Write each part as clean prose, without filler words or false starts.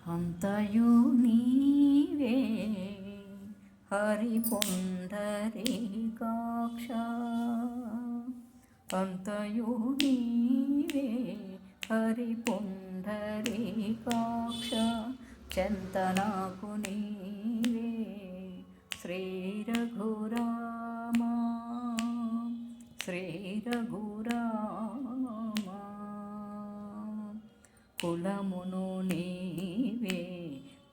అంతయు నీవే హరి పుండరీకాక్ష, అంతయు నీవే హరి పుండరీకాక్ష, చెంతనాకు నీవే శ్రీ రఘురామా, శ్రీ రఘురామా. కులమును నీవే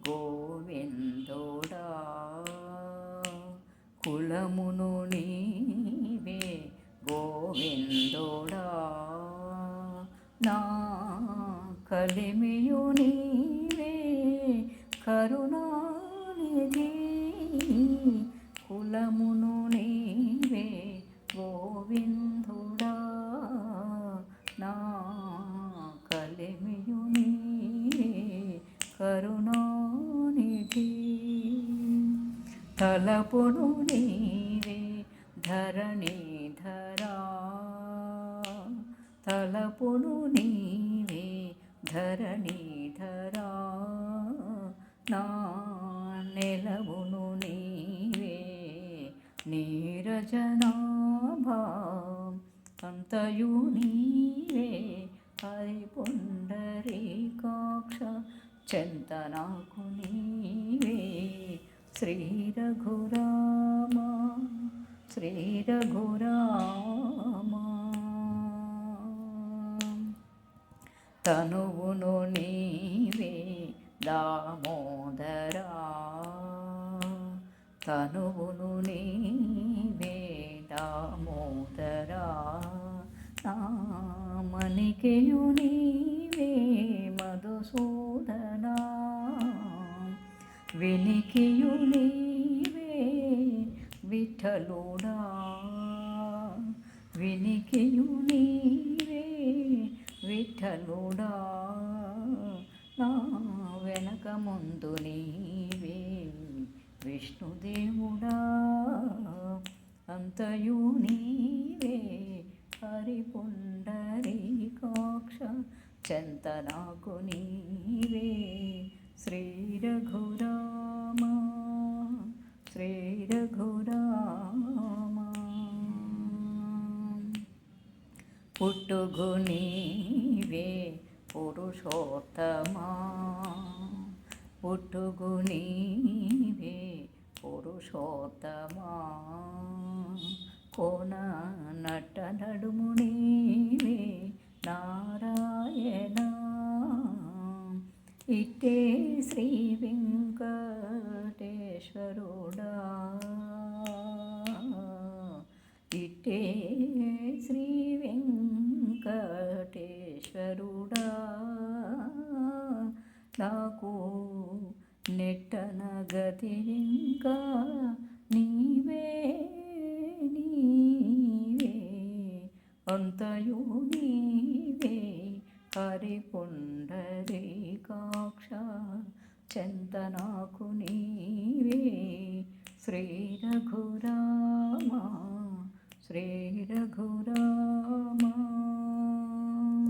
గోవిందుడా, కులమును నీవే గోవిందుడా, నా కలిమియు నీవే కరుణానిధి, కులమును నీవే గోవిందుడా, నా కలిమియు నీవే కరుణానిధి. తలపును నీవే ధరణీధరా, తలపును నీవే ధరణీధరా, నా నెలవును నీవే నీరజనాభా, అంతయు నీవే హరి పుండరీకాక్ష, చెంతనాకు నీవే శ్రీ రఘురామా, శ్రీ రఘురామా. తనువును నీవే దామోదరా, తనువును నీవే దామోదరా, నామనికెయు నీవే మధుసూదనా, వినికియు నీవే విఠలుడా, వినికియు నీవే విఠలుడా, నా వెనక ముందు నీవే విష్ణుదేవుడా, అంతయు నీవే హరి పుండరీకాక్ష, చెంతనాకు నీవే శ్రీ రఘురామా, శ్రీ రఘురామా. పుట్టుగు నీవే పురుషోత్తమా, పుట్టుగు నీవే పురుషోత్తమా, కోన నట నడుము నీవే నారాయణ, ఇట్టే శ్రీ వెంకటేశ్వరుడా, ఇట్టే శ్రీ వెంకటేశ్వరుడా, నాకు నెట్టన గతి ఇంకా నీవే నీవే, అంతయు నీవే హరి పుండరీకాక్ష, చెంతనాకు నీవే శ్రీ రఘురామా, శ్రీ రఘురామా.